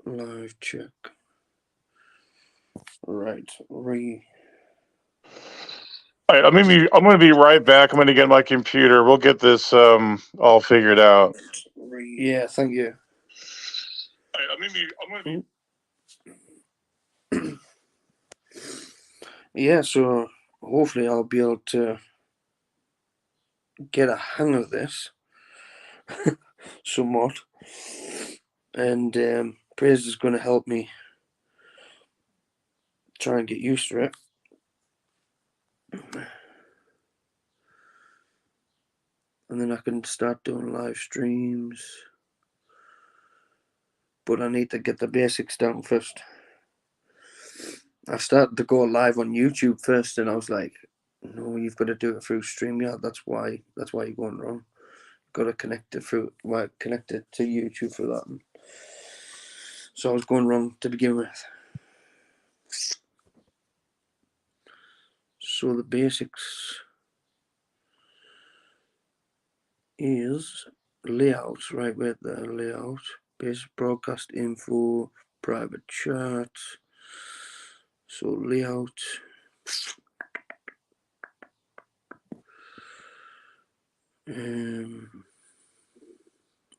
Live check. Right. All right, I'm gonna be right back. I'm gonna get my computer. We'll get this all figured out. Yeah, thank you. All right, I'm gonna be. Yeah, so hopefully I'll be able to get a hang of this somewhat. And Praise is going to help me try and get used to it. And then I can start doing live streams. But I need to get the basics down first. I started to go live on YouTube first, and I was like, "No, you've got to do it through StreamYard. That's why you're going wrong. You've got to connect it to YouTube for that." So I was going wrong to begin with. So the basics is layout, right where the layout, basic broadcast info, private chat. So layout.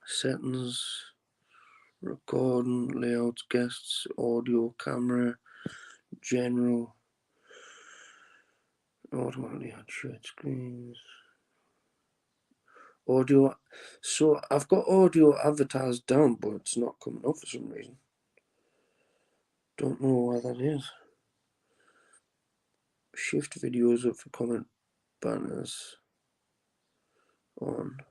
Settings, recording, layouts, guests, audio, camera, general, automatically add shared screens, audio. So I've got audio avatars down, but it's not coming up for some reason. Don't know why that is. Shift videos up for comment banners on.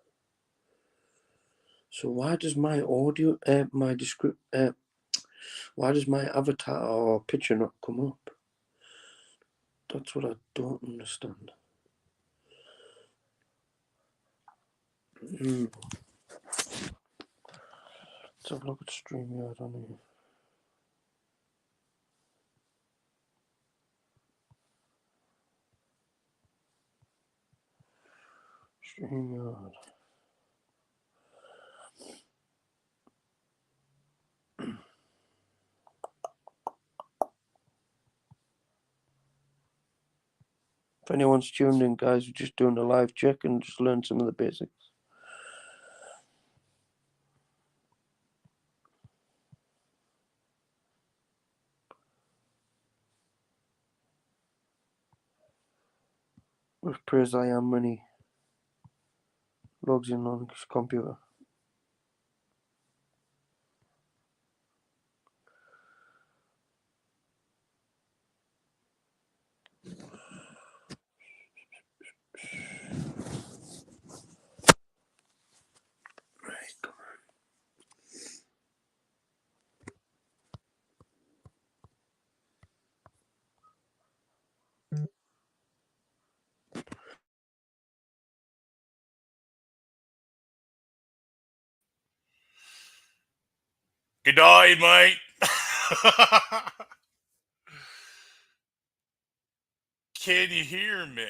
So why does my audio, why does my avatar or picture not come up? That's what I don't understand. Let's have a look at StreamYard on here. StreamYard. If anyone's tuned in, guys, we're just doing a live check and just learn some of the basics. With Praise I Am when he logs in on his computer. Right, come on. Good night, mate. Can you hear me?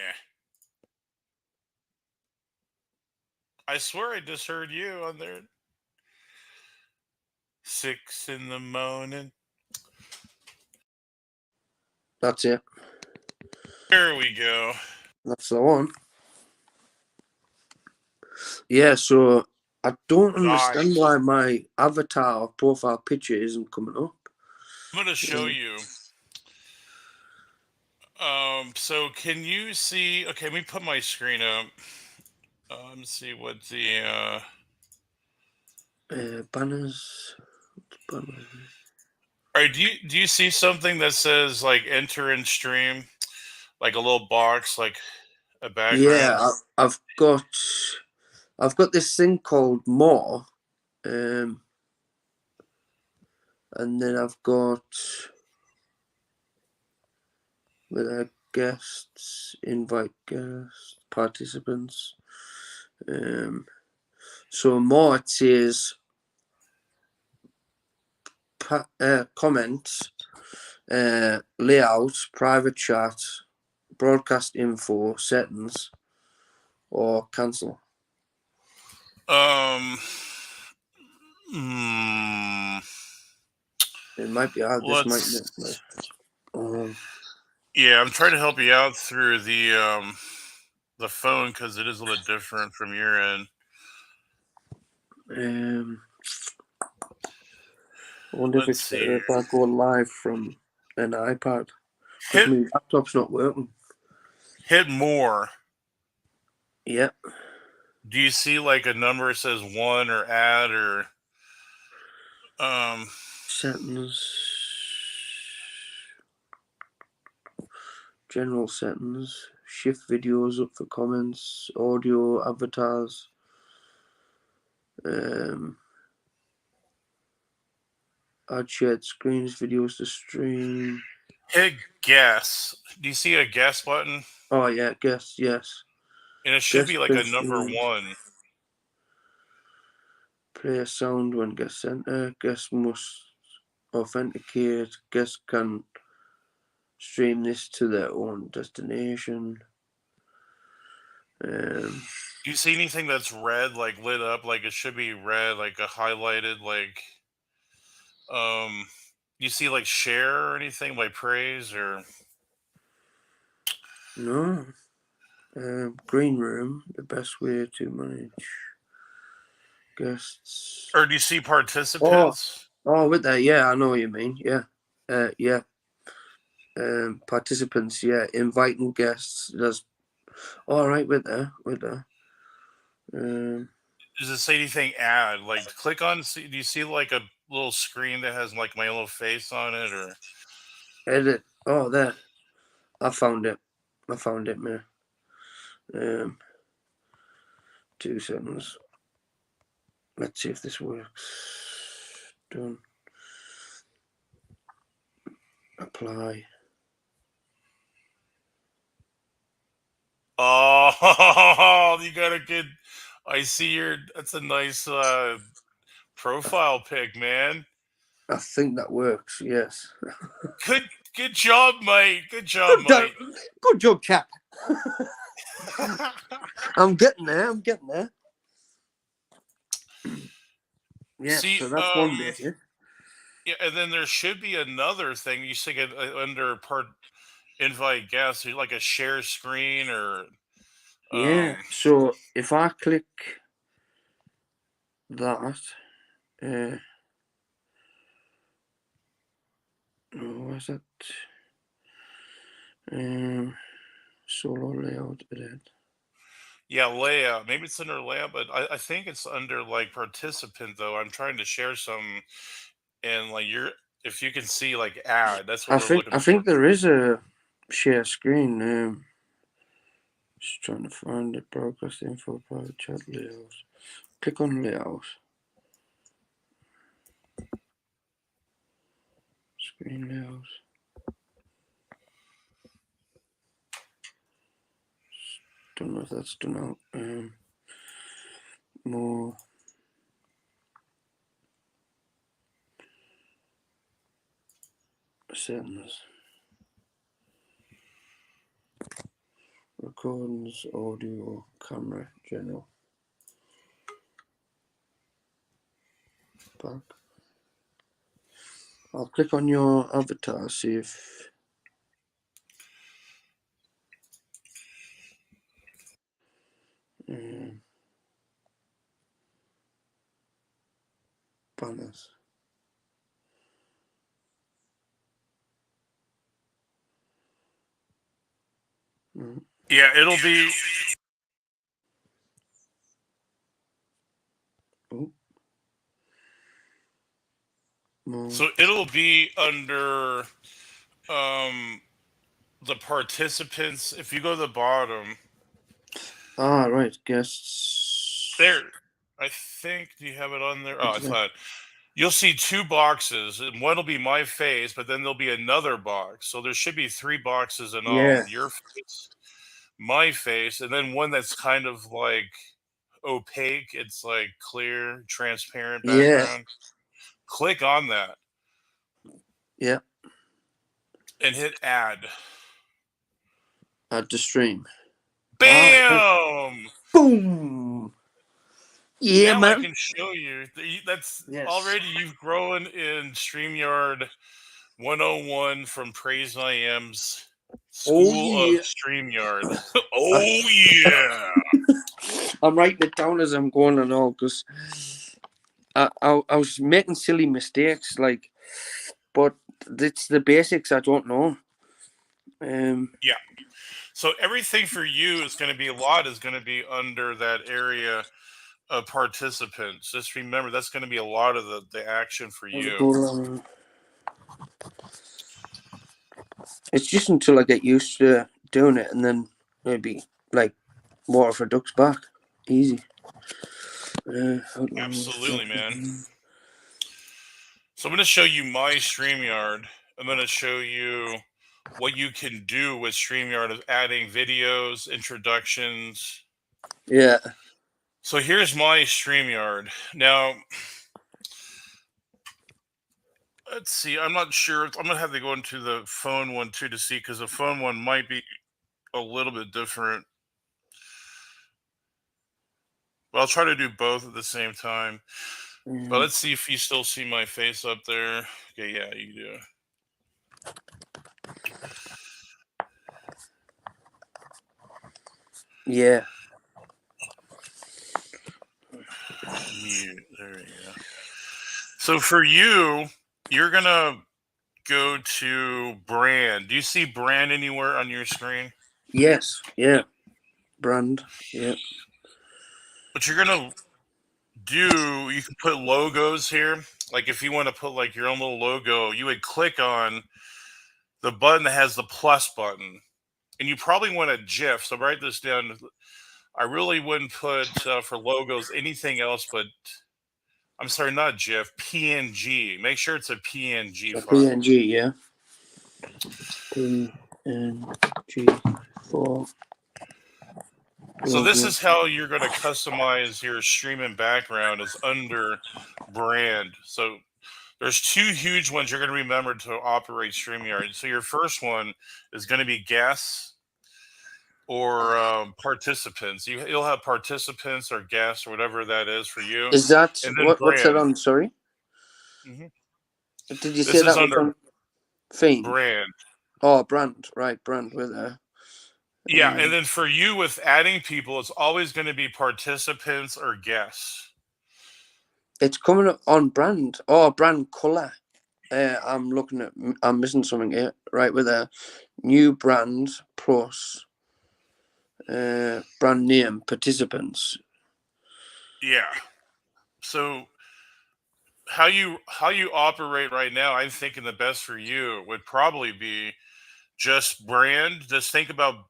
I swear I just heard you on there. 6 in the morning. That's it. There we go. That's the one. Yeah, so I don't understand why my avatar or profile picture isn't coming up. I'm gonna show you. So can you see? Okay, let me put my screen up. Let me see what the Banners. All right, do you see something that says like enter and stream, like a little box, like a background? Yeah, I've got this thing called More, and then I've got with guests, invite guests, participants. So More it says comments, layout, private chat, broadcast info, settings, or cancel. Um. Hmm. It might be hard. This might Let's. be. Um, Yeah, I'm trying to help you out through the phone because it is a little different from your end. I wonder Let's if it's see better if I go live from an iPad because Hit my laptop's not working. hit more. Yeah. Do you see like a number that says 1 or add or Settings. General settings. Shift videos up for comments. Audio avatars. Add shared screens, videos to stream. hit guess? Do you see a guess button? Oh yeah, guess yes. And it should Guest be like a number screen. 1. Play a sound when guest enter. Guest must authenticate. Guest can stream this to their own destination. Do you see anything that's red, like lit up, like it should be red, like a highlighted, like you see like share or anything like praise or No. Green room, the best way to manage guests. do you see participants? Oh, with that, yeah, I know what you mean. Yeah. Yeah. Participants, yeah, inviting guests. That's all right with that. Does it say anything add? Like click on do you see like a little screen that has like my little face on it or Edit. Oh, there. I found it, man. 2 seconds. Let's see if this works. Done. Apply. Oh, you got a good. I see that's a nice profile pic, man. I think that works. Yes. Good job, mate. Good job, mate. Good job, chap. I'm getting there. Yeah. See, So that's one basic. yeah, and then there should be another thing. You see it under invite guests, like a share screen or Yeah. So if I click that, where's that? Solo layout edit. yeah, layout. Maybe it's under layout, but I think it's under like participant though. I'm trying to share some, and like if you can see like add, that's what we're looking I for. think there is a share screen. Just trying to find it. Broadcast info, private chat layout. Click on layout. Screen layout. Don't know if that's done out. More settings. Recordings, audio, camera, general. Back. I'll click on your avatar, see if banners. Yeah, it'll be. Oh. More. So it'll be under the participants. If you go to the bottom. Ah, right. Guests. There. I think, do you have it on there? Oh, I thought. You'll see 2 boxes, and one will be my face, but then there'll be another box. So there should be 3 boxes in all. Yeah. Your face, my face, and then one that's kind of like opaque. It's like clear, transparent background. Yeah. Click on that. Yeah. And hit add. Add to stream. Bam! Boom! Yeah, Now I man. can show you. That's Yes. already you've grown in StreamYard 101 from Praise IM's School of yeah. StreamYard. Oh yeah. I'm writing it down as I'm going and all because I was making silly mistakes, like, but it's the basics I don't know. Yeah. So everything for you is going to be a lot is going to be under that area of participants. Just remember that's going to be a lot of the action for I'll you. go along. It's just until I get used to doing it, and then maybe like water for ducks back, easy. Absolutely, man. So I'm going to show you my StreamYard. I'm going to show you what you can do with StreamYard of adding videos, introductions. Yeah. So here's my StreamYard. Now, let's see. I'm not sure. I'm going to have to go into the phone one too to see because the phone one might be a little bit different. But I'll try to do both at the same time. But let's see if you still see my face up there. Okay, yeah, you do. Yeah. Mute. There you go. So for you, you're gonna go to brand. Do you see brand anywhere on your screen? Yes. Yeah. Brand. Yeah. What you're gonna do, you can put logos here. Like if you want to put like your own little logo, you would click on the button that has the plus button, and you probably want a GIF. So write this down. I really wouldn't put for logos anything else but. I'm sorry, not GIF, PNG. Make sure it's a PNG A file. PNG. Yeah. PNG for. So this is how you're going to customize your streaming background is under brand. So there's two huge ones you're going to remember to operate StreamYard. So your first one is going to be guests or participants. You'll have participants or guests or whatever that is for you. Is that and then what's that on? Sorry. Mm-hmm. Did you This say is that was under on Fiend? brand. Oh, brand. Right, brand with a. Yeah, and then for you with adding people, it's always going to be participants or guests. It's coming up on brand. Oh, brand color. I'm looking at. I'm missing something here. Right, with a new brand plus brand name participants. Yeah. So how you operate right now, I'm thinking the best for you would probably be just brand. Just think about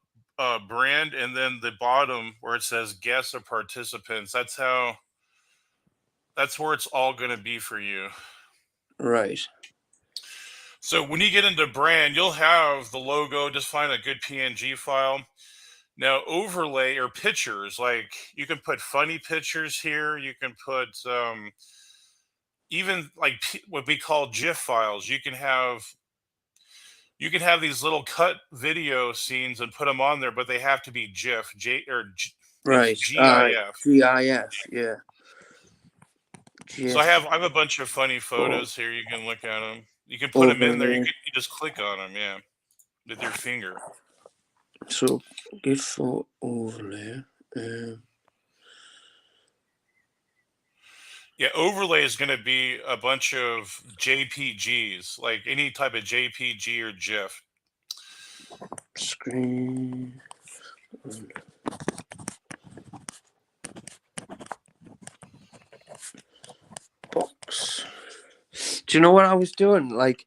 brand, and then the bottom where it says guests or participants. That's where it's all going to be for you. Right. So when you get into brand, you'll have the logo. Just find a good PNG file. Now overlay or pictures, like you can put funny pictures here. You can put even like what we call GIF files. You can have these little cut video scenes and put them on there, but they have to be GIF. Right. GIF. GIF. Yeah. GIF. So I have a bunch of funny photos here. You can look at them. You can put them in there. You just click on them, yeah, with your finger. So GIF for overlay. Yeah, overlay is going to be a bunch of JPGs, like any type of JPG or GIF. Screen. Box. Do you know what I was doing? Like,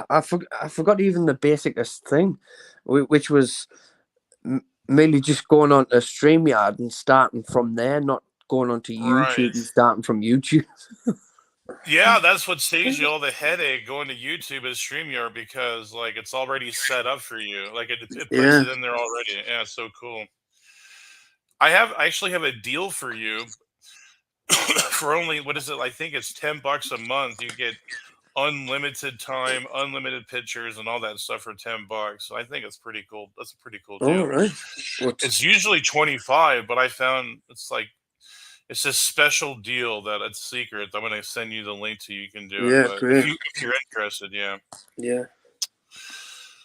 I forgot even the basicest thing, which was mainly just going on to StreamYard and starting from there, not going on to YouTube and starting from YouTube. Yeah, that's what saves you all the headache going to YouTube as StreamYard because like it's already set up for you. Like it puts it in there already. Yeah, it's so cool. I actually have a deal for you for only what is it? I think it's $10 a month. You get unlimited time, unlimited pictures, and all that stuff for $10. So I think it's pretty cool. That's a pretty cool deal. All right. It's usually 25, but I found it's like It's a special deal that it's secret. I'm gonna send you the link to. You can do it, Yeah, but great. if you're interested, yeah. Yeah.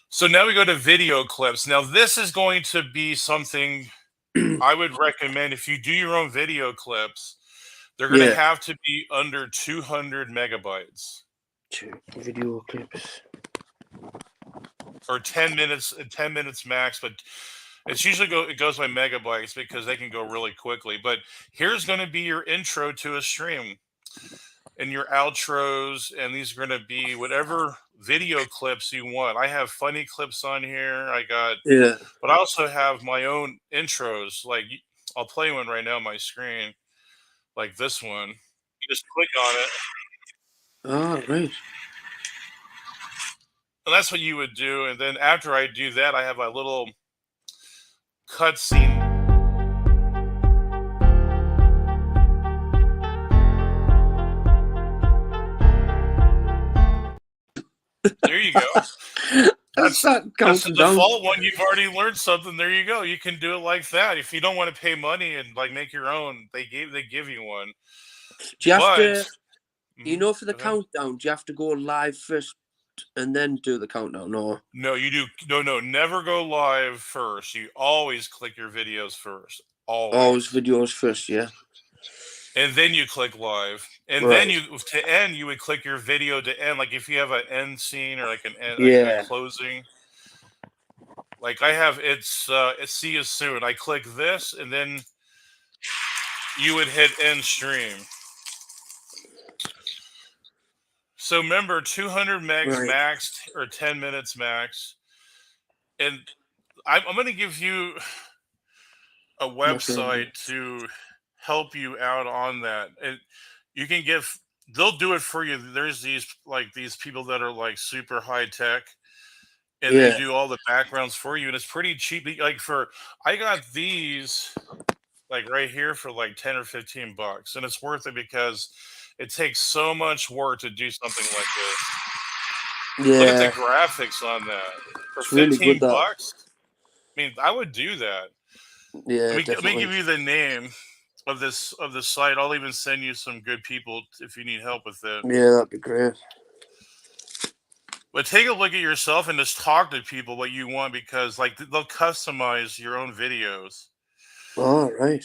So now we go to video clips. Now this is going to be something I would recommend if you do your own video clips. They're going to Yeah. have to be under 200 megabytes Video clips. or 10 minutes max, but it's usually it goes by megabytes because they can go really quickly. But here's going to be your intro to a stream and your outros, and these are going to be whatever video clips you want. I have funny clips on here. Yeah. But I also have my own intros. Like I'll play one right now on my screen, like this one. You just click on it. Oh, right. And that's what you would do. And then after I do that, I have a little cutscene. There you go. That's the counting down. default one. You've already learned something. There you go. You can do it like that. If you don't want to pay money and like make your own, they give you one. Do you have to, Mhm. for the Go ahead. countdown, do you have to go live first and then do the countdown? Or No, you do. No, never go live first. You always click your videos first. always videos first? Yeah. And then you click live, and Right. then to end, you would click your video to end. Like if you have an end scene or like an end, Yeah. a closing. Like I have, it's see you soon. I click this, and then you would hit end stream. So remember, 200 megs Right. max or 10 minutes max, and I'm going to give you a website to help you out on that. And you can they'll do it for you. There's these people that are like super high tech, and Yeah. they do all the backgrounds for you, and it's pretty cheap. Like I got these like right here for like 10 or 15 bucks, and it's worth it because it takes so much work to do something like this. Yeah. Look at the graphics on that for It's really 15 good, that. bucks. I mean, I would do that. Yeah. Let me give you the name of the site. I'll even send you some good people if you need help with it. Yeah, that'd be great. But take a look at yourself and just talk to people what you want, because like they'll customize your own videos. All right.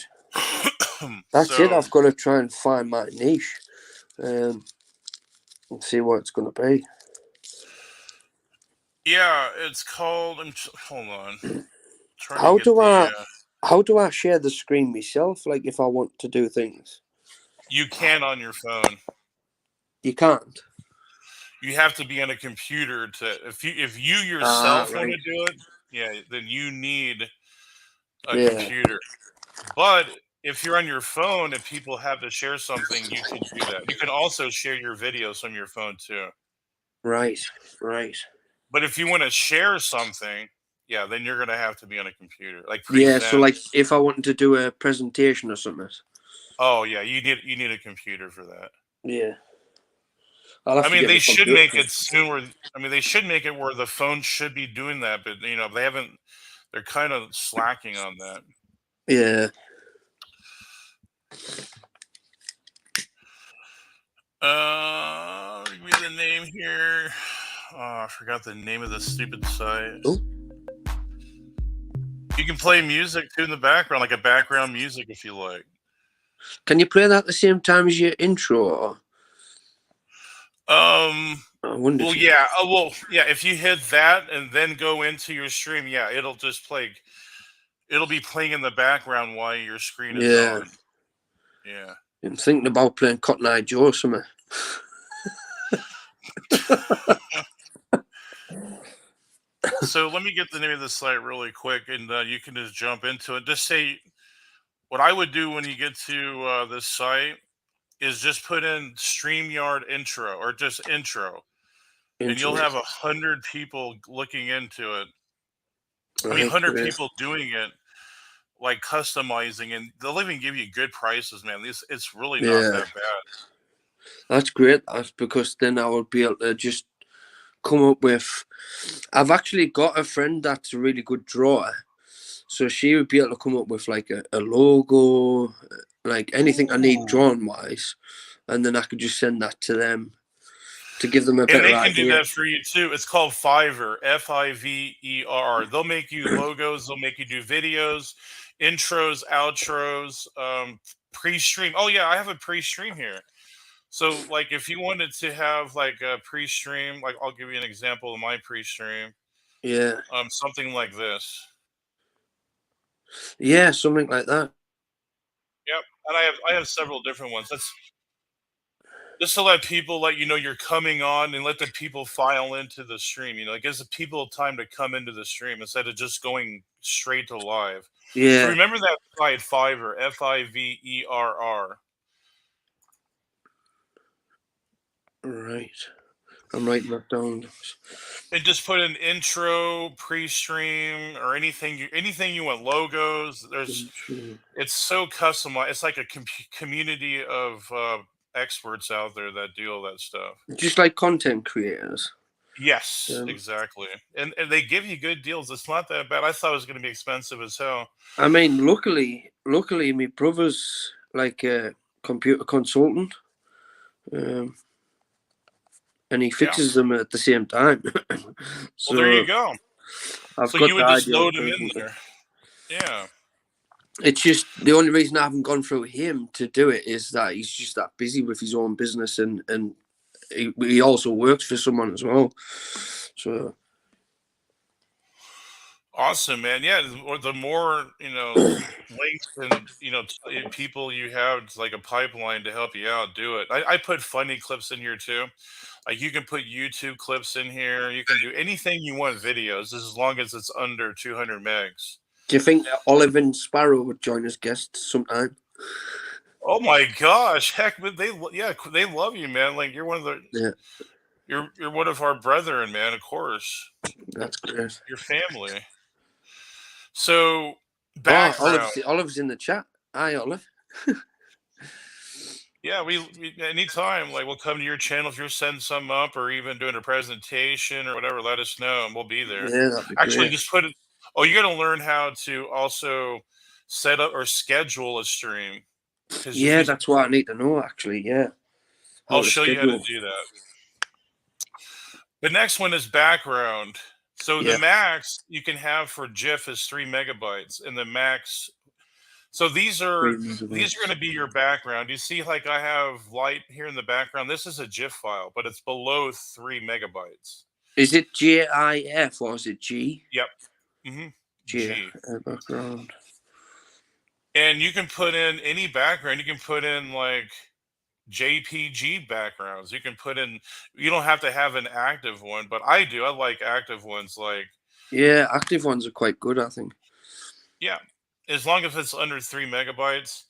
That's it. I've got to try and find my niche, and see what it's going to be. Yeah, it's called. Hold on. How do I share the screen myself? Like if I want to do things, you can on your phone. You can't. You have to be on a computer to if you yourself want to do it. Yeah, then you need a computer. But if you're on your phone and people have to share something, you can do that. You can also share your videos from your phone too. Right, right. But if you want to share something, yeah, then you're gonna have to be on a computer. Like so like if I wanted to do a presentation or something. Oh yeah, you need a computer for that. Yeah. I mean, they should make it sooner. I mean, they should make it where the phone should be doing that, but they haven't. They're kind of slacking on that. Yeah. Give me the name here. Oh, I forgot the name of the stupid site. Ooh. You can play music too in the background, like a background music if you like. Can you play that at the same time as your intro? Or? Well, yeah. If you hit that and then go into your stream, yeah, it'll just play. It'll be playing in the background while your screen is on. Yeah. I'm thinking about playing Cotton Eye Joe or something. So let me get the name of the site really quick, and you can just jump into it. Just say what I would do when you get to this site is just put in StreamYard intro or just intro. And you'll have 100 people looking into it. I mean, 100 people doing it, like customizing, and they'll even give you good prices, man. It's really not that bad. That's great. That's because then I will be able to just come up with. I've actually got a friend that's a really good drawer, So she would be able to come up with like a logo, like anything I need drawn wise, and then I could just send that to them to give them a And better they can do idea. that for you too. It's called Fiverr, Fiverr. They'll make you logos, they'll make you do videos, intros, outros, pre-stream. Oh yeah, I have a pre-stream here. So like if you wanted to have like a pre-stream, like I'll give you an example of my pre-stream. Yeah, Something like this. yeah, something like that. Yep. And I have several different ones. That's just to let people let you know you're coming on and let the people file into the stream. You know, it gives the people time to come into the stream instead of just going straight to live. So Yeah, remember that site Fiverr, Fiverr. right. I'm writing that down. And just put an intro, pre-stream, or anything you want. Logos. It's so customized. It's like a community of experts out there that do all that stuff. Just like content creators. Yes, exactly. And they give you good deals. It's not that bad. I thought it was going to be expensive as hell. I mean, luckily, my brother's like a computer consultant, and he fixes them at the same time. So well, there you go. So you would just load them in there. Yeah. It's just the only reason I haven't gone through him to do it is that he's just that busy with his own business, and he also works for someone as well. So awesome, man. Yeah, the more links and people you have, it's like a pipeline to help you out. Do it. I put funny clips in here too. Like you can put YouTube clips in here. You can do anything you want videos, as long as it's under 200 megs. Do you think that Olive and Sparrow would join as guests sometime? Oh my gosh, heck, but they love you, man. Like you're one of the you're one of our brethren, man. Of course, that's great. Your family. So background. Olive's in the chat. Hi, Olive. Yeah, we anytime, like we'll come to your channel if you're setting something up or even doing a presentation or whatever. Let us know and we'll be there. Yeah, that'd be actually great. Just put it. Oh, you're gonna learn how to also set up or schedule a stream. Yeah, that's what I need to know. Actually, yeah. I'll show you how to do that. The next one is background. So the max you can have for GIF is 3 megabytes, and the max. So these are going to be your background. You see, like I have light here in the background. This is a GIF file, but it's below 3 megabytes. Is it GIF or is it G? Yep. Mm-hmm. G. Background. And you can put in any background. You can put in like JPG backgrounds. You can put in. You don't have to have an active one, but I do. I like active ones. Like active ones are quite good, I think. Yeah. As long as it's under 3 megabytes,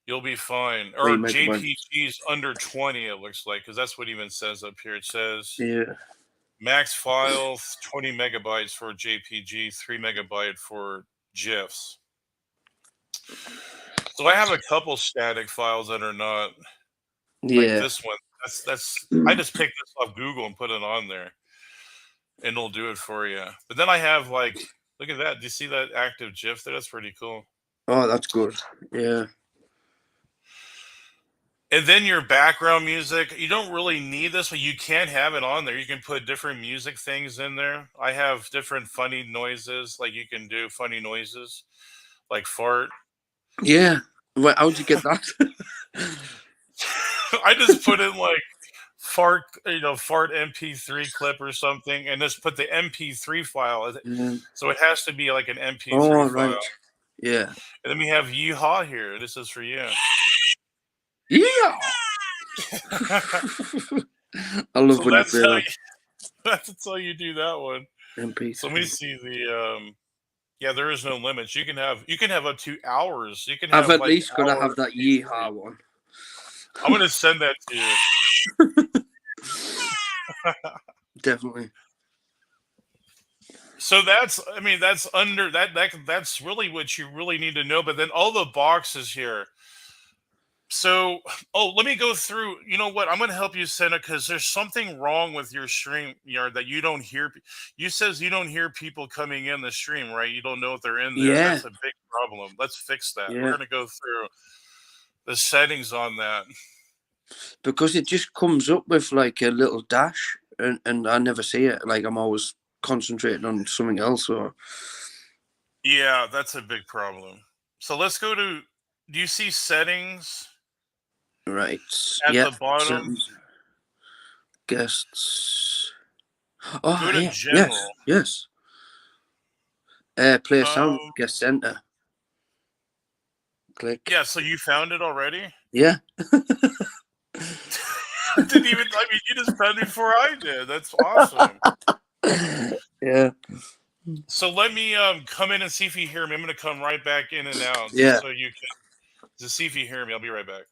you'll be fine. Or JPGs under 20, it looks like, because that's what it even says up here. It says max file 20 megabytes for JPG, 3 megabyte for GIFs. So I have a couple static files that are not like this one. That's I just picked this off Google and put it on there, and it'll do it for you. But then I have like. Look at that. Do you see that active GIF there? That's pretty cool. Oh, that's good. Yeah. And then your background music. You don't really need this, but you can have it on there. You can put different music things in there. I have different funny noises. Like you can do funny noises, like fart. Yeah. Well, how'd you get that? I just put in like fart MP3 clip or something, and just put the MP3 file. So it has to be like an MP3 file. Right. Yeah. And then we have Yeehaw here. This is for you. Yeah. I love when that's how that's how you do that one. MP3. So let me see the there is no limits. You can have up to hours. You can I've have at least got to have that Yeehaw one. I'm gonna send that to you. Definitely. So that's under that that's really what you really need to know. But then all the boxes here. So, let me go through. You know what? I'm going to help you, Senna, because there's something wrong with your stream yard that you don't hear. You says you don't hear people coming in the stream, right? You don't know if they're in there. Yeah, That's a big problem. Let's fix that. We're yeah. going to go through the settings on that. Because it just comes up with like a little dash, and I never see it. Like I'm always concentrating on something else. Or Yeah, that's a big problem. So let's go to. Do you see settings right, at yeah. the bottom? Guests. Oh, Go to yeah. general. Yes. Play sound. Guest center. Click. Yeah, so you found it already? Yeah. Didn't even. I mean, you just found it before I did. That's awesome. Yeah. So let me come in and see if you hear me. I'm going to come right back in and out. Yeah. So you can just see if you hear me. I'll be right back.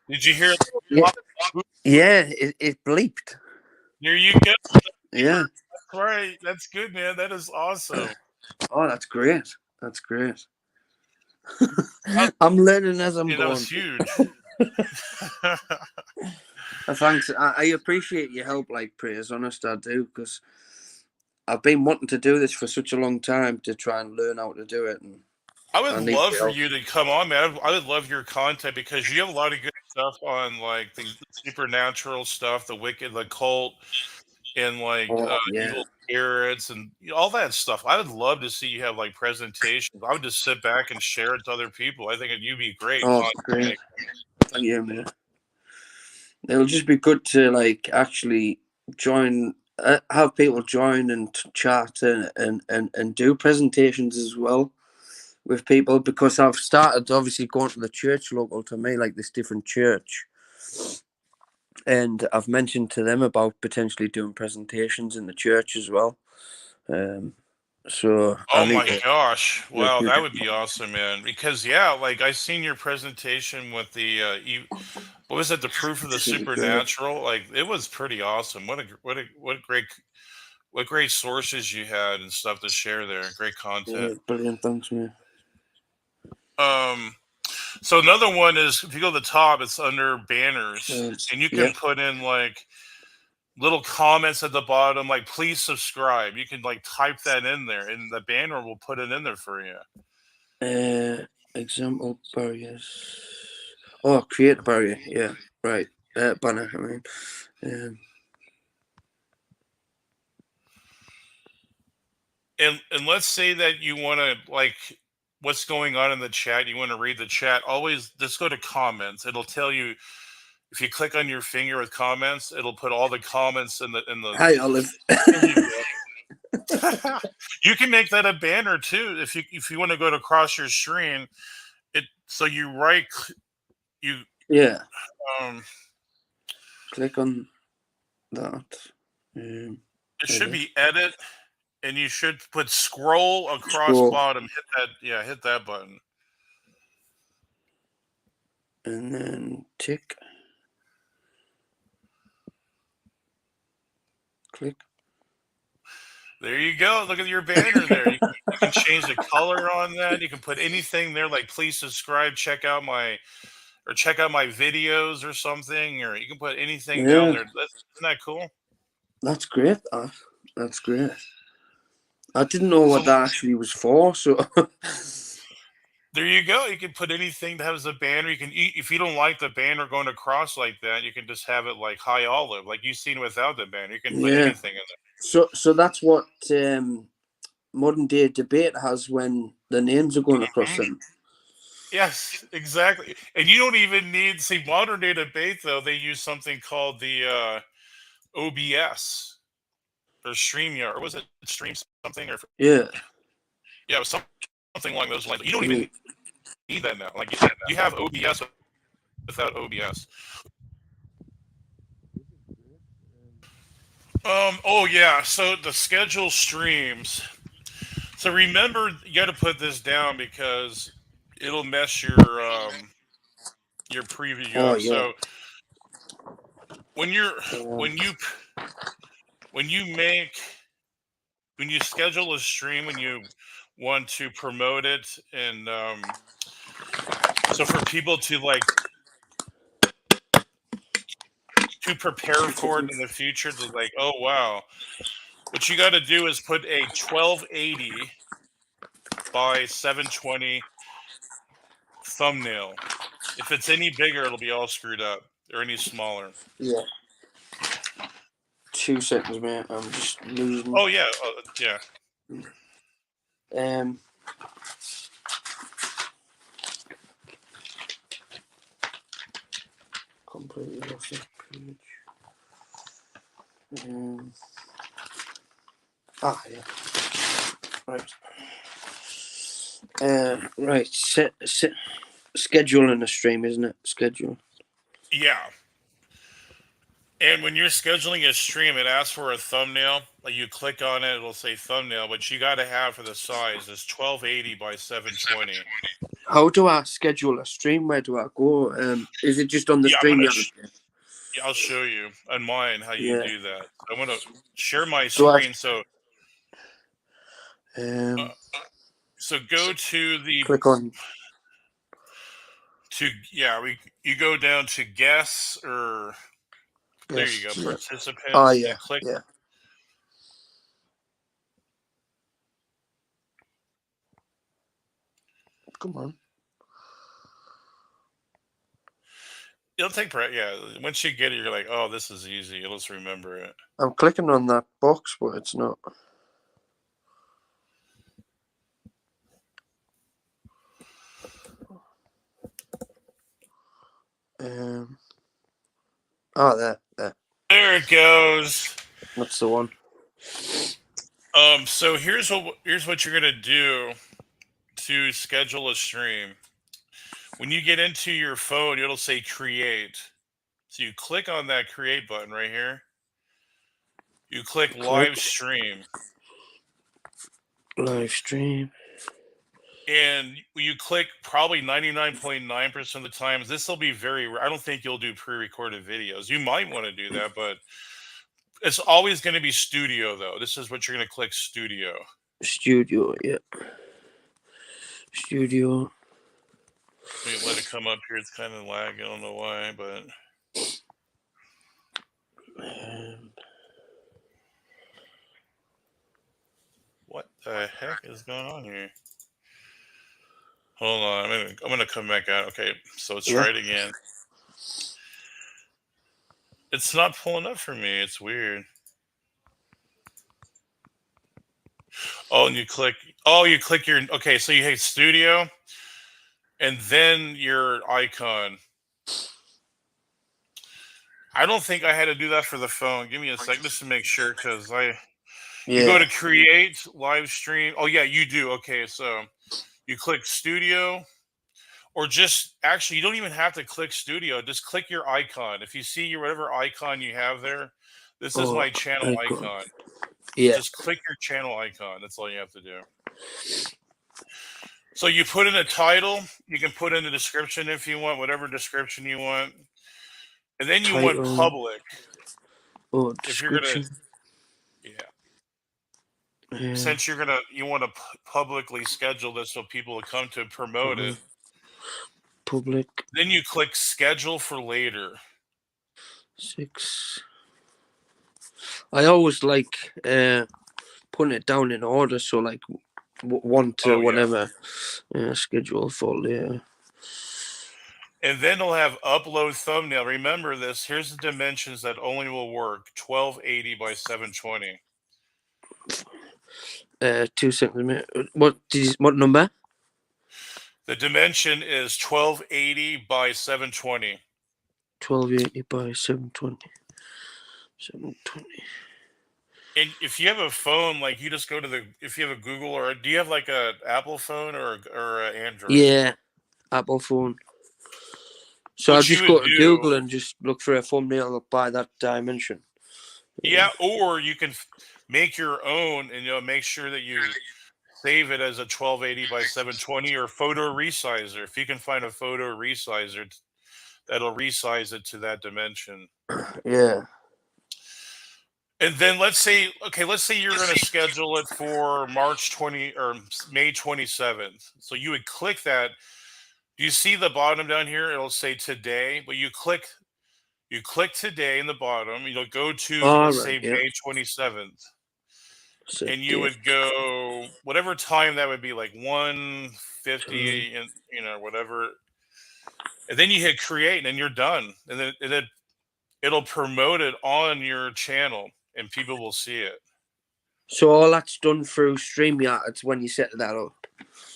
Did you hear? Yeah. Yeah. It bleeped. There you go. Yeah. That's right. That's good, man. That is awesome. Oh, that's great. That's great. I'm learning as I'm That going. was huge. Thanks. I appreciate your help, like Prayers. Honest, I do, because I've been wanting to do this for such a long time to try and learn how to do it. And I would love for you to come on, man. I would love your content because you have a lot of good stuff on like the supernatural stuff, the wicked, the cult, and like evil spirits and all that stuff. I would love to see you have like presentations. I would just sit back and share it to other people. I think you'd be great. Oh, great. Thank you, man. It'll just be good to like actually join, have people join and chat and do presentations as well with people, because I've started obviously going to the church local to me, like this different church, and I've mentioned to them about potentially doing presentations in the church as well. So oh my gosh, wow, that would be awesome, man. Because like I seen your presentation with the what was it, the proof of the supernatural? Like it was pretty awesome. What great sources you had and stuff to share there. Great content. Yeah, brilliant, thanks, man. So another one is, if you go to the top, it's under banners, and you can put in like little comments at the bottom, like please subscribe. You can like type that in there, and the banner will put it in there for you. Example barriers. Oh, create a barrier. Yeah, right. Banner. I mean, and let's say that you want to like what's going on in the chat. You want to read the chat. Always just go to comments. It'll tell you. If you click on your finger with comments, it'll put all the comments in the. Hi, Olive. You can make that a banner too if you want to go to across your screen. So you click on that. It should be edit, and you should put scroll across bottom. Hit that button, and then tick. Click. There you go. Look at your banner there. You can change the color on that. You can put anything there, like please subscribe, check out my videos or something, or you can put anything down there. Isn't that cool? That's great. That's great. I didn't know what that actually was for, so there you go. You can put anything that has a banner. You can if you don't like the banner going across like that, you can just have it like Hi Olive, like you've seen without the banner. You can put anything in there. So that's what Modern Day Debate has when the names are going across them. Yes, exactly. And you don't even need Modern Day Debate though. They use something called the OBS or StreamYard, or was it Stream something? Or it was something along those lines. You don't even need that now. Like you have OBS without OBS. Oh yeah. So the schedule streams. So remember, you got to put this down because it'll mess your preview Oh up. yeah. So when you're Um, when you when you make when you schedule a stream, when you want to promote it, and so for people to like to prepare for it in the future, to like, oh wow, what you got to do is put a 1280 by 720 thumbnail. If it's any bigger, it'll be all screwed up, or any smaller. yeah. 2 seconds, mate. I'm just losing. Oh yeah, yeah. Um. Completely lost the page. Yeah. Right. Right. Set scheduling a stream, isn't it? Schedule. Yeah. And when you're scheduling a stream, it asks for a thumbnail. Like you click on it, it'll say thumbnail, but you got to have for the size is 1280 by 720. How do I schedule a stream? Where do I go? Is it just on the Yeah, stream? I'll show you on mine how you Yeah. do that. I'm gonna share my Do I- screen. So Um. so go to the Click on. you go down to guests, or there you go, Yes, yeah. participants. Oh You yeah. click. Yeah. Come on. It'll take once you get it, you're like, oh, this is easy. You'll just remember it. I'm clicking on that box, but it's not. There. There it goes. That's the one. So here's what you're gonna do to schedule a stream. When you get into your phone, it'll say create. So you click on that create button right here. You click live stream. Live stream. And you click probably 99.9% of the times. This will be very rare. I don't think you'll do pre-recorded videos. You might want to do that, but it's always going to be studio though. This is what you're going to click studio. Studio, yeah. Studio. Let it come up here. It's kind of lag. I don't know why, but what the heck is going on here? Hold on. I'm gonna come back out. Okay, so let's try it again. It's not pulling up for me. It's weird. Oh, and you click your, okay, so you hit studio and then your icon. I don't think I had to do that for the phone. Give me a sec just to make sure, because you go to create live stream. Oh yeah, you do. Okay, so you click studio, or just actually you don't even have to click studio. Just click your icon. If you see your whatever icon you have there, this is my channel icon. Yeah. Just click your channel icon. That's all you have to do. So you put in a title. You can put in a description if you want, whatever description you want. And then you want public. Oh, description. If you're gonna, since you want to publicly schedule this so people will come to promote it. Public. Then you click schedule for later. 6. I always like putting it down in order, so like 1 to whatever. Schedule for later. And then it'll have upload thumbnail. Remember this. Here's the dimensions that only will work: 1280 by 720. 2 seconds. What number? The dimension is 1280 by 720. 1280 by 720. 720. And if you have a phone, like you just go to if you have a Google, or do you have like a Apple phone or an Android? Yeah, Apple phone. So I'll just go to Google and just look for a thumbnail by that dimension. Yeah, or you can make your own, and make sure that you save it as a 1280 by 720 or photo resizer. If you can find a photo resizer that'll resize it to that dimension. Yeah. And then let's say you're going to schedule it for March 20 or May 27th. So you would click that. Do you see the bottom down here? It'll say today, but you click today in the bottom. You'll go to, All let's right. say, Yeah. May 27th, Set and you date. would go whatever time that would be, like 1:50, Mm. and whatever. And then you hit create, and then you're done. And then it'll promote it on your channel, and people will see it. So all that's done through StreamYard. It's when you set that up.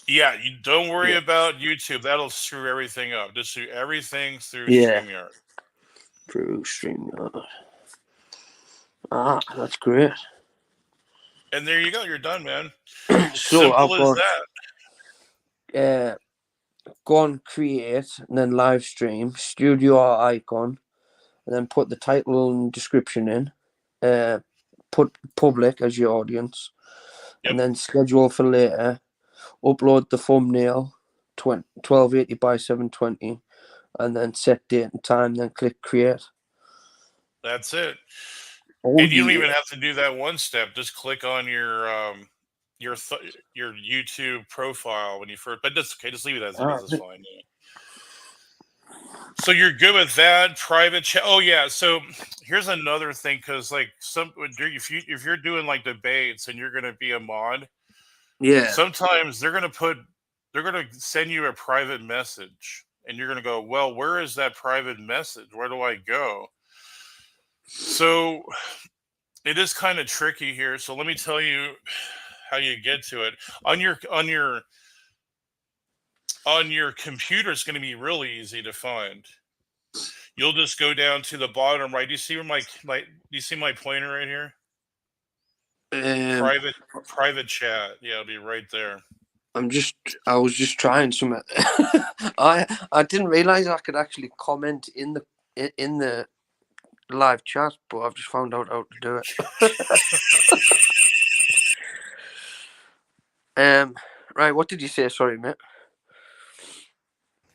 Yeah, you don't worry Yeah. about YouTube. That'll screw everything up. Just do everything through Yeah. StreamYard. Through StreamYard. Ah, that's great. And there you go. You're done, man. So I've Simple as got that. go on create and then live stream, studio icon, and then put the title and description in. Put public as your audience, Yep. and then schedule for later. Upload the thumbnail, 1280 by 720, and then set date and time. Then click create. That's it. Oh, And you don't yeah. even have to do that one step. Just click on your YouTube profile when you first. But that's okay. Just leave it as it is. It's fine. Yeah. So you're good with that private chat. Oh yeah. So here's another thing, because like if you're doing like debates and you're gonna be a mod, Yeah. sometimes they're gonna send you a private message, and you're gonna go, well, where is that private message? Where do I go? So it is kind of tricky here. So let me tell you how you get to it on your computer. It's going to be really easy to find. You'll just go down to the bottom right. Do you see where do you see my pointer right here? Private chat. Yeah, it'll be right there. I was just trying something. I didn't realize I could actually comment in the live chat, but I've just found out how to do it. Right, what did you say? Sorry, mate.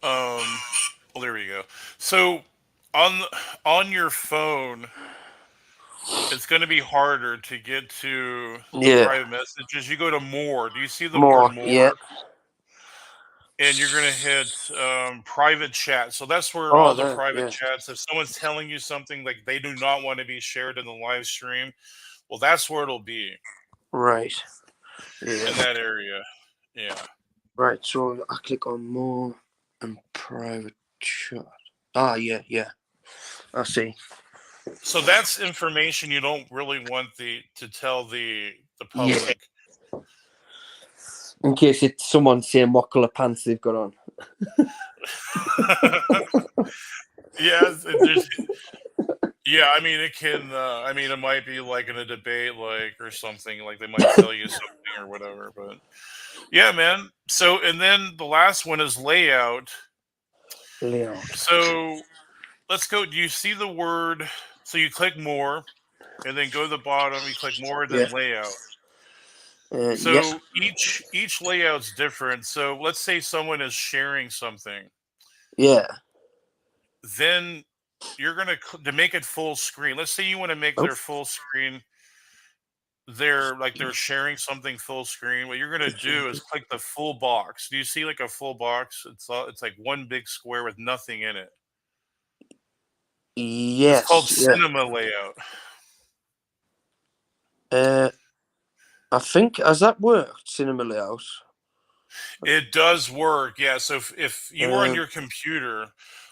Well, there we go. So on your phone, it's going to be harder to get to the private messages. You go to more. Do you see the word more? Yeah. And you're going to hit private chat. So that's where all the private chats, if someone's telling you something like they do not want to be shared in the live stream, well, that's where it'll be. Right. Yeah. In that area. Yeah. Right, so I click on more and private chat. Ah, yeah. I see. So that's information you don't really want to tell the public. Yeah. In case it's someone saying what colour pants they've got on. Yes, yeah, I mean it can. I mean it might be like in a debate, like or something. Like they might tell you something or whatever. But yeah, man. So and then the last one is layout. So let's go. Do you see the word? So you click more, and then go to the bottom. You click more, then layout. So each layout's different. So let's say someone is sharing something. Yeah. Then you're gonna to make it full screen. Let's say you want to make their full screen. They're sharing something full screen. What you're gonna do is click the full box. Do you see like a full box? It's like one big square with nothing in it. Yes. It's called cinema layout. I think, has that worked, cinema layout? It does work, yeah. So if you were on your computer,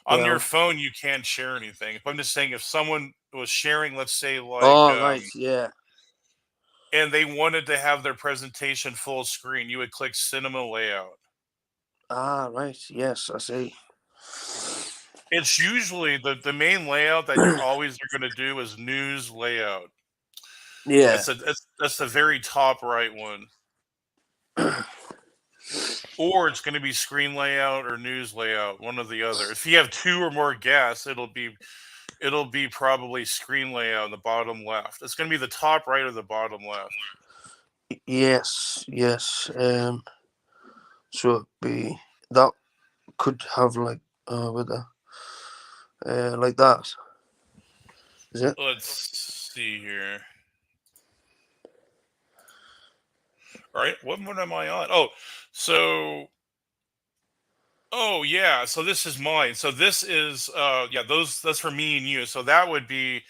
on your phone, you can't share anything. But I'm just saying, if someone was sharing, let's say, like, right, yeah, and they wanted to have their presentation full screen, you would click cinema layout. Ah, right, yes, I see. It's usually the main layout that you're always going to do is news layout. Yeah, that's the very top right one. Or it's going to be screen layout or news layout, one or the other. If you have two or more guests, it'll be it'll be probably screen layout in the bottom left. It's going to be the top right or the bottom left. Yes. So it'd be that could have like with like that. Is it? Let's see here. All right, what one am I on? Oh yeah, so this is mine. So this is that's for me and you. So that would be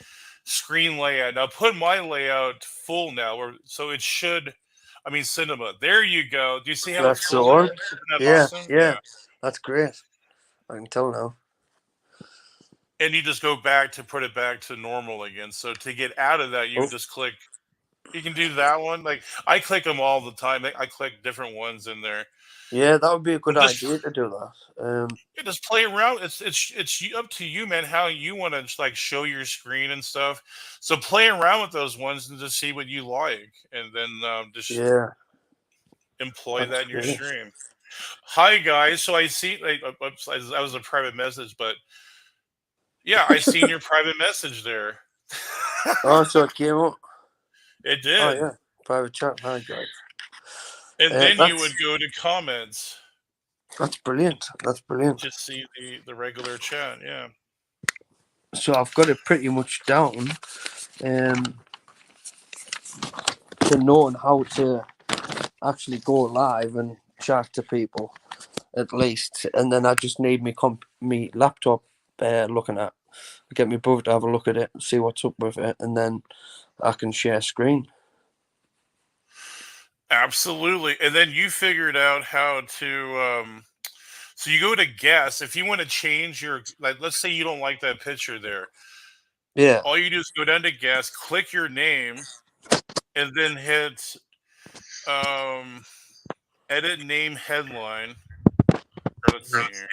screen layout. Now put my layout full now, so it should. I mean cinema. There you go. Do you see how it's That's full? all. Isn't that Yeah, awesome? yeah. That's great. I can tell now. And you just go back to put it back to normal again. So to get out of that, you just click. You can do that one. Like I click them all the time. I click different ones in there. Yeah, that would be a good idea to do that. Yeah, just play around. It's up to you, man. How you want to like show your screen and stuff. So play around with those ones and just see what you like, and then just employ that in your stream. Hi guys. So I see. Oops, that was a private message, but yeah, I seen your private message there. Oh, so it came up. It did. Oh yeah, private chat. Hi guys. And then you would go to comments. That's brilliant. That's brilliant. Just see the regular chat. Yeah. So I've got it pretty much down to knowing how to actually go live and chat to people at least, and then I just need me laptop looking at. Get my brother to have a look at it, see what's up with it, and then I can share screen. Absolutely. And then you figured out how to so you go to guess. If you want to change your, like, let's say you don't like that picture there. Yeah. All you do is go down to guess, click your name, and then hit edit name headline. Or let's see here.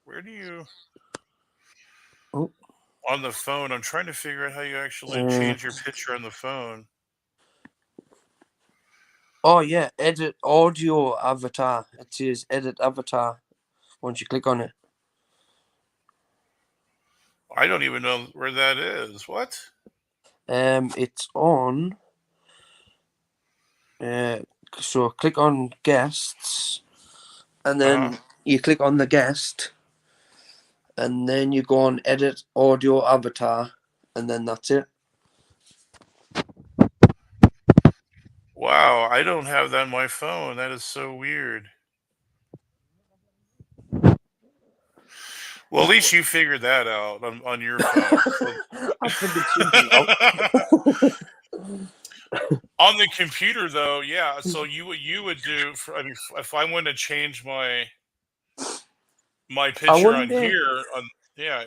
Where do you on the phone? I'm trying to figure out how you actually change your picture on the phone. Oh yeah, edit audio avatar. It says edit avatar once you click on it. I don't even know where that is. What? It's on. So click on guests, and then you click on the guest, and then you go on edit audio avatar, and then that's it. Wow, I don't have that on my phone. That is so weird. Well, at least you figured that out on your phone. I figured on the computer, though, yeah. So you would do. I mean, if I want to change my picture on here,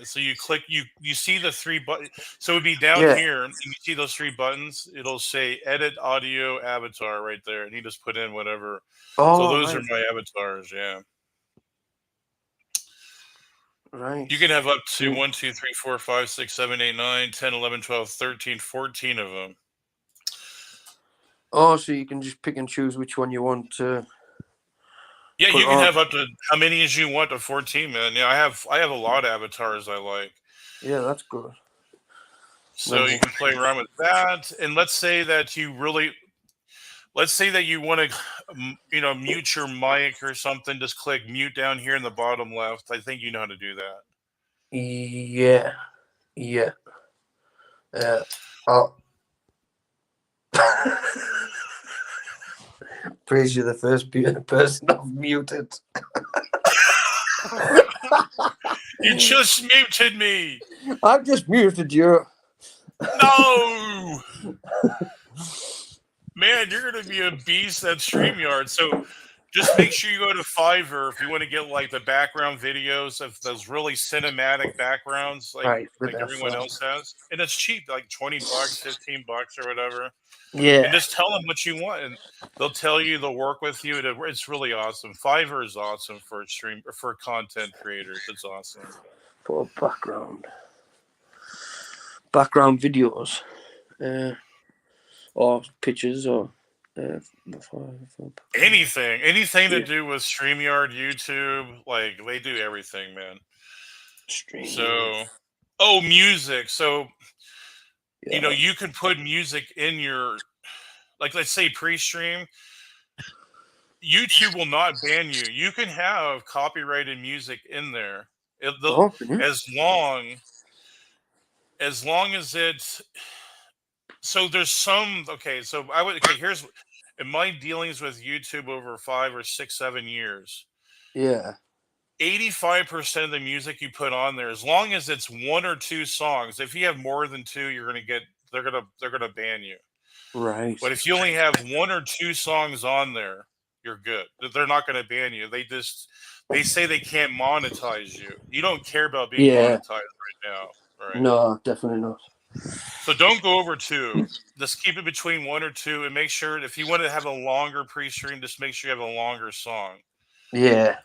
so you click, you see the three buttons. So it would be down here, and you see those three buttons. It'll say edit audio avatar right there, and you just put in whatever. So those are my avatars. Yeah. Right. You can have up to 1, 2, 3, 4, 5, 6, 7, 8, 9, 10, 11, 12, 13, 14 of them. Oh, so you can just pick and choose which one you want to. Yeah, you can have up to how many as you want to 14, man. Yeah, I have a lot of avatars I like. Yeah, that's good. So you can play around with that, and let's say that you want to, mute your mic or something. Just click mute down here in the bottom left. I think you know how to do that. Yeah. Praise you, the first person I've muted. You just muted me. I've just muted you. No. Man, you're going to be a beast at StreamYard. So just make sure you go to Fiverr if you want to get like the background videos of those really cinematic backgrounds like everyone else has. And it's cheap, like $20, $15 or whatever. Yeah. And just tell them what you want, and they'll tell you, they'll work with you. It's really awesome. Fiverr is awesome for content creators. It's awesome. For background videos, or pictures, or anything to do with StreamYard, YouTube. Like they do everything, man. Stream. So, oh, music. So, Yeah. you can put music in your, like, let's say pre-stream. YouTube will not ban you. You can have copyrighted music in there. Oh, can you? As long as it's, so there's some, okay, so here's in my dealings with YouTube over 5 or 6, 7 years. Yeah. 85% of the music you put on there, as long as it's 1 or 2 songs, if you have more than 2, they're gonna ban you. Right. But if you only have 1 or 2 songs on there, you're good. They're not gonna ban you. They say they can't monetize you. You don't care about being monetized right now, right? No, definitely not. So don't go over 2. Just keep it between 1 or 2, and make sure if you want to have a longer pre-stream, just make sure you have a longer song. Yeah.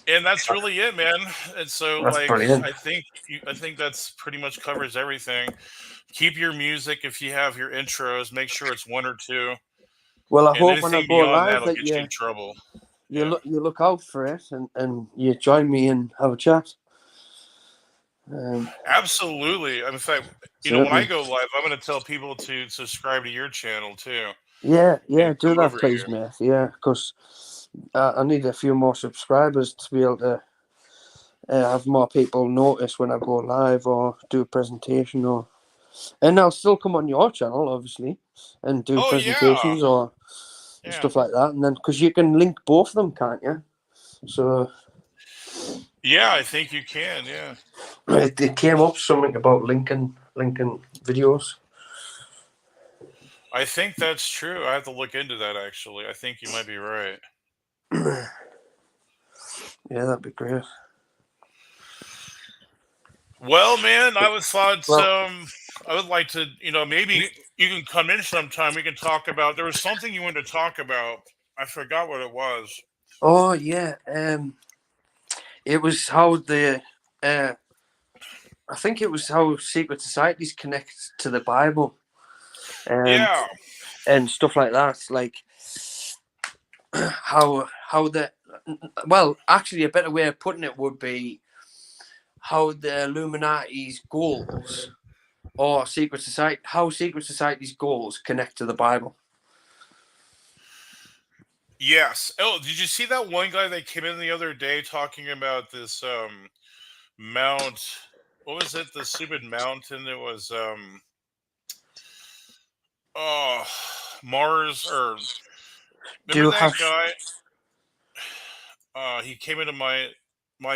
And that's really it, man. And so, That's like, brilliant. I think that's pretty much covers everything. Keep your music if you have your intros. Make sure it's 1 or 2. Well, I And hope when I anything go beyond live that'll that get you in trouble. you look out for it and you join me and have a chat. Absolutely. In fact, when I go live, I'm going to tell people to subscribe to your channel too. Yeah, do that, over please, here. mate. Yeah, because I need a few more subscribers to be able to have more people notice when I go live or do a presentation and I'll still come on your channel, obviously, and do presentations or stuff like that. And then, because you can link both of them, can't you? So. Yeah, I think you can. Yeah. It came up something about linking videos. I think that's true. I have to look into that. Actually, I think you might be right. Yeah, that'd be great. Well, man, I would like to, maybe you can come in sometime. We can talk about. There was something you wanted to talk about. I forgot what it was. Oh yeah, it was how I think it was how secret societies connect to the Bible. And stuff like that, like how actually a better way of putting it would be how the Illuminati's goals or how secret society's goals connect to the Bible. Yes. Oh, did you see that one guy that came in the other day talking about this mount? What was it? The stupid mountain. It was Mars, or remember that guy? He came into my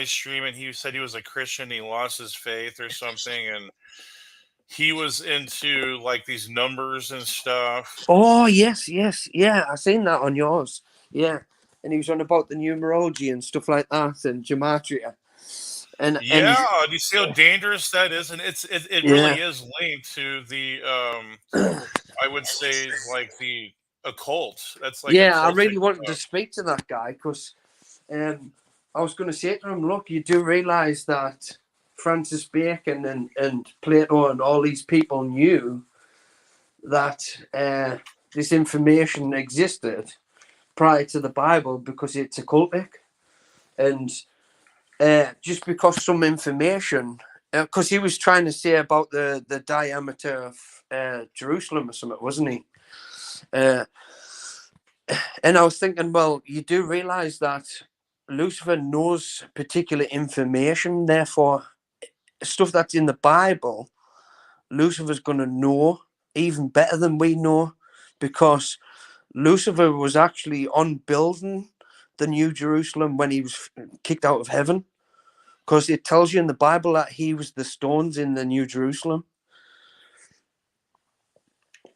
stream and he said he was a Christian. He lost his faith or something, and he was into like these numbers and stuff. Oh yes, yeah, I seen that on yours. Yeah, and he was on about the numerology and stuff like that and gematria. And do you see how dangerous that is? And it really is linked to the I would say like the occult. That's like I really wanted to speak to that guy because I was going to say to him, look, you do realize that Francis Bacon and Plato and all these people knew that this information existed prior to the Bible because it's occultic. And just because some information, because he was trying to say about the diameter of Jerusalem or something, wasn't he? And I was thinking, well, you do realize that Lucifer knows particular information, therefore stuff that's in the Bible, Lucifer's going to know even better than we know, because Lucifer was actually on building the New Jerusalem when he was kicked out of heaven, because it tells you in the Bible that he was the stones in the New Jerusalem.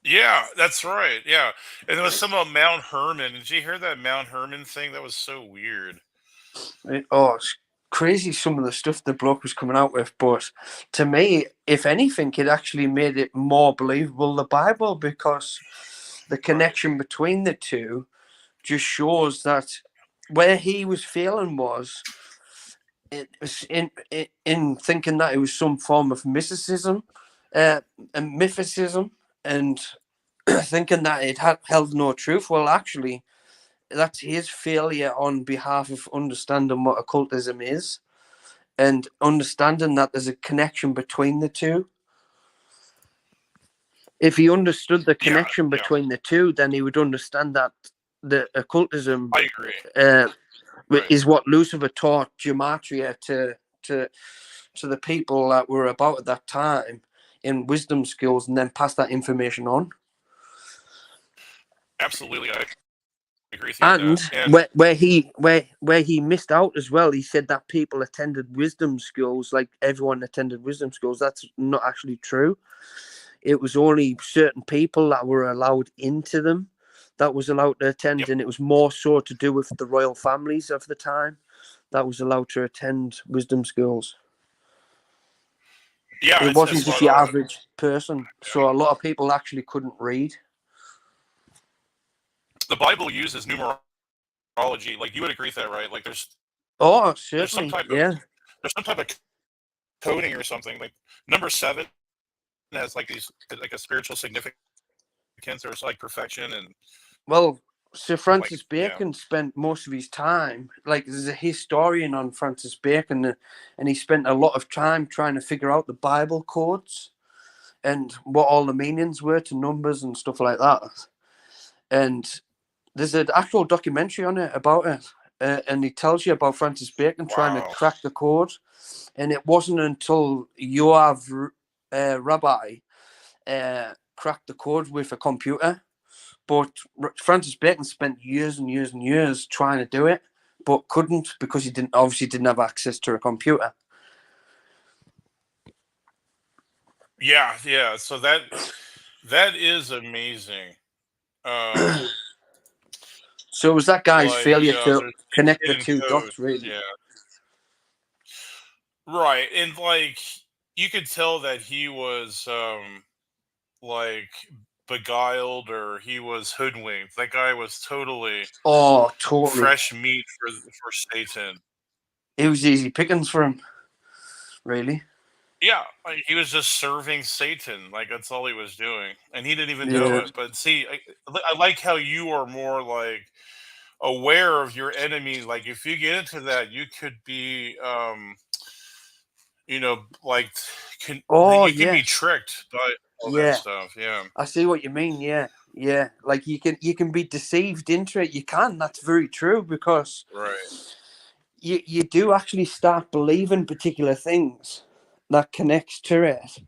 Yeah, that's right. Yeah. And there was some about Mount Hermon. Did you hear that Mount Hermon thing? That was so weird. It's crazy some of the stuff the bloke was coming out with, but to me, if anything, it actually made it more believable, the Bible, because the connection between the two just shows that where he was failing was in thinking that it was some form of mysticism and mythicism, and thinking that it held no truth. Well, actually, that's his failure on behalf of understanding what occultism is and understanding that there's a connection between the two. If he understood the connection between the two, then he would understand that the occultism I agree. Right. is what Lucifer taught gematria to the people that were about at that time in wisdom skills, and then pass that information on. Absolutely, I agree with you. And, and where he missed out as well, he said that people attended wisdom schools, like everyone attended wisdom schools. That's not actually true. It was only certain people that were allowed into them that was allowed to attend, Yep. and it was more so to do with the royal families of the time that was allowed to attend wisdom schools. Yeah, it wasn't just the average person. Yeah. So a lot of people actually couldn't read. The Bible uses numerology. Like, you would agree with that, right? Like, there's Certainly, there's some type of coding or something. Like, number 7 has like a spiritual significance, or it's like perfection. And well, Sir Francis Bacon spent most of his time, like, there's a historian on Francis Bacon, and he spent a lot of time trying to figure out the Bible codes and what all the meanings were to numbers and stuff like that. And there's an actual documentary on it about it, and he tells you about Francis Bacon trying to crack the code. And it wasn't until Yoav Rabbi cracked the code with a computer. But Francis Bacon spent years and years and years trying to do it, but couldn't, because he obviously didn't have access to a computer. Yeah. So that is amazing. So it was that guy's failure to connect the two dots, really. Yeah. Right, and like, you could tell that he was like, beguiled, or he was hoodwinked. That guy was totally fresh meat for Satan. It was easy pickings for him, really. Yeah, like, he was just serving Satan. Like, that's all he was doing, and he didn't even know it. But see, I like how you are more like aware of your enemy. Like, if you get into that, you could be like, you can be tricked by all that stuff. Yeah, I see what you mean. Yeah. Like, you can be deceived into it. You can. That's very true, because you do actually start believing particular things that connects to it.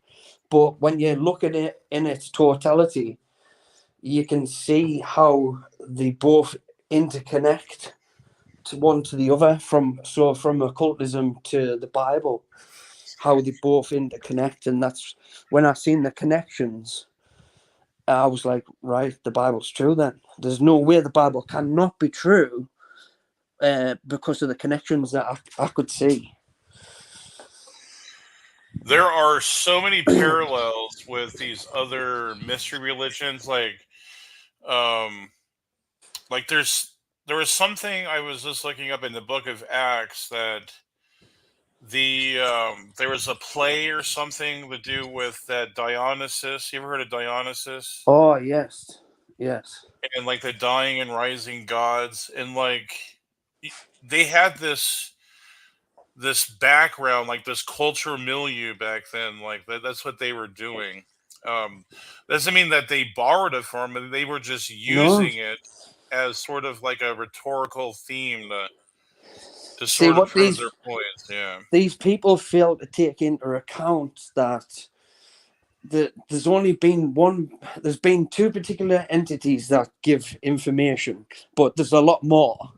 But when you look at it in its totality, you can see how they both interconnect to one to the other. From occultism to the Bible, how they both interconnect. And that's when I seen the connections, I was like, right, the Bible's true then. There's no way the Bible cannot be true, because of the connections that I could see. There are so many parallels with these other mystery religions. Like there was something I was just looking up in the book of Acts, that there was a play or something to do with that Dionysus. You ever heard of Dionysus? Oh, yes. And like the dying and rising gods, and like they had this background, like this cultural milieu back then. Like that's what they were doing. Doesn't mean that they borrowed it from them. They were just using it as sort of like a rhetorical theme to sort of prove their points. Yeah. These people fail to take into account that there's been two particular entities that give information, but there's a lot more.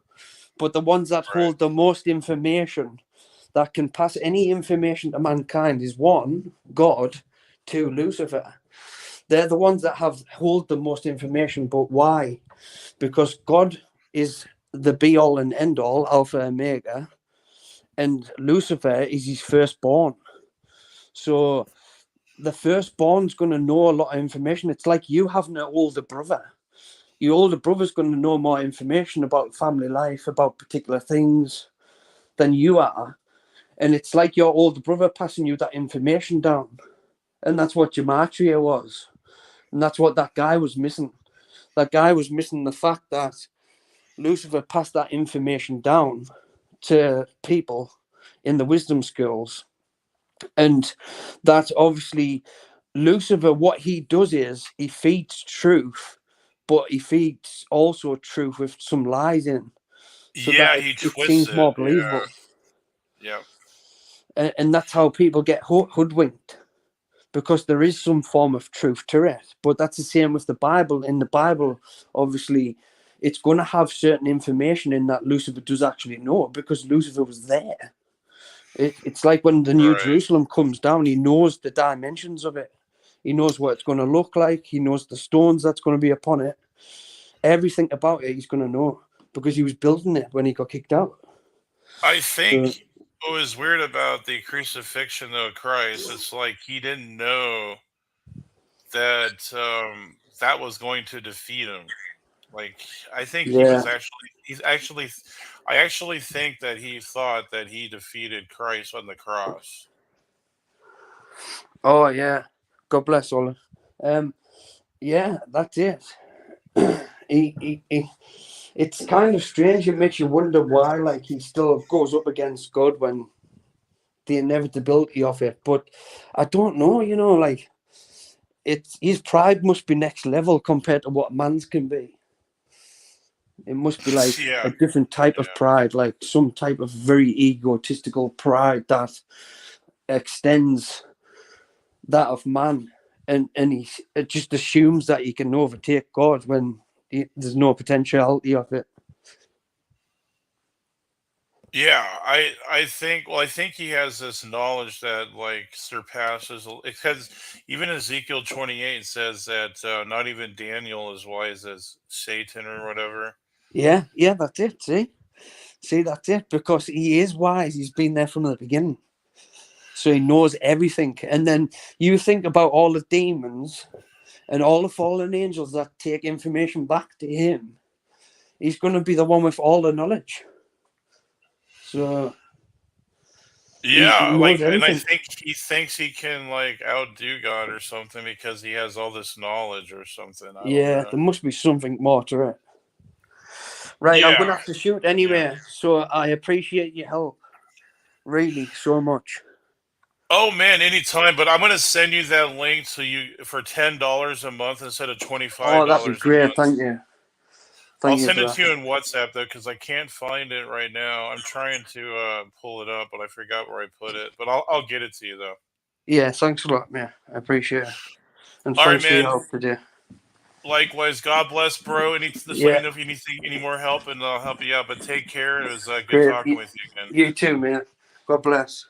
But the ones that hold the most information, that can pass any information to mankind, is 1, God, 2, Lucifer. They're the ones that hold the most information. But why? Because God is the be all and end all, Alpha and Omega, and Lucifer is his firstborn. So the firstborn's going to know a lot of information. It's like you having an older brother. Your older brother's going to know more information about family life, about particular things, than you are. And it's like your older brother passing you that information down. And that's what gematria was. And that's what that guy was missing. That guy was missing the fact that Lucifer passed that information down to people in the wisdom schools. And that's obviously Lucifer, what he does is he feeds truth, but he feeds also truth with some lies in, so Yeah, that he it twists seems it. more believable. Yeah. And that's how people get hoodwinked, because there is some form of truth to it. But that's the same with the Bible. In the Bible, obviously, it's going to have certain information in that Lucifer does actually know, because Lucifer was there. It's like when the New Right. Jerusalem comes down, he knows the dimensions of it. He knows what it's going to look like. He knows the stones that's going to be upon it. Everything about it he's going to know, because he was building it when he got kicked out. I think what was weird about the crucifixion of Christ, it's like he didn't know that that was going to defeat him. Like, I think he was I actually think that he thought that he defeated Christ on the cross. Oh yeah, God bless Olive. Yeah, that's it. It's kind of strange. It makes you wonder why, like, he still goes up against God when the inevitability of it. But I don't know. Like, it's his pride must be next level compared to what man's can be. It must be like Yeah. a different type of pride, like some type of very egotistical pride that extends that of man, and it just assumes that he can overtake God when there's no potentiality of it. Yeah, I think he has this knowledge that like surpasses, because even Ezekiel 28 says that not even Daniel is wise as Satan or whatever. Yeah, that's it. See, that's it, because he is wise. He's been there from the beginning, so he knows everything. And then you think about all the demons and all the fallen angels that take information back to him. He's going to be the one with all the knowledge. So he Yeah, knows like, and I everything. think he thinks he can like outdo God or something because he has all this knowledge or something. I don't Yeah, know. there must be something more to it. Right, I'm going to have to shoot anyway. So I appreciate your help, really, so much. Oh man, anytime. But I'm gonna send you that link so you for $10 a month instead of $25 Oh, that'd be a month. great. Thank you. I'll Thank you send for it that. to you in WhatsApp though, because I can't find it right now. I'm trying to pull it up, but I forgot where I put it. But I'll get it to you though. Yeah, thanks a lot, man. I appreciate it. And All right, thanks for your man. help today. Likewise, God bless, bro. Just let me Yeah, know if you need any more help, and I'll help you out. But take care. It was good great. talking with you again. You too, man. God bless.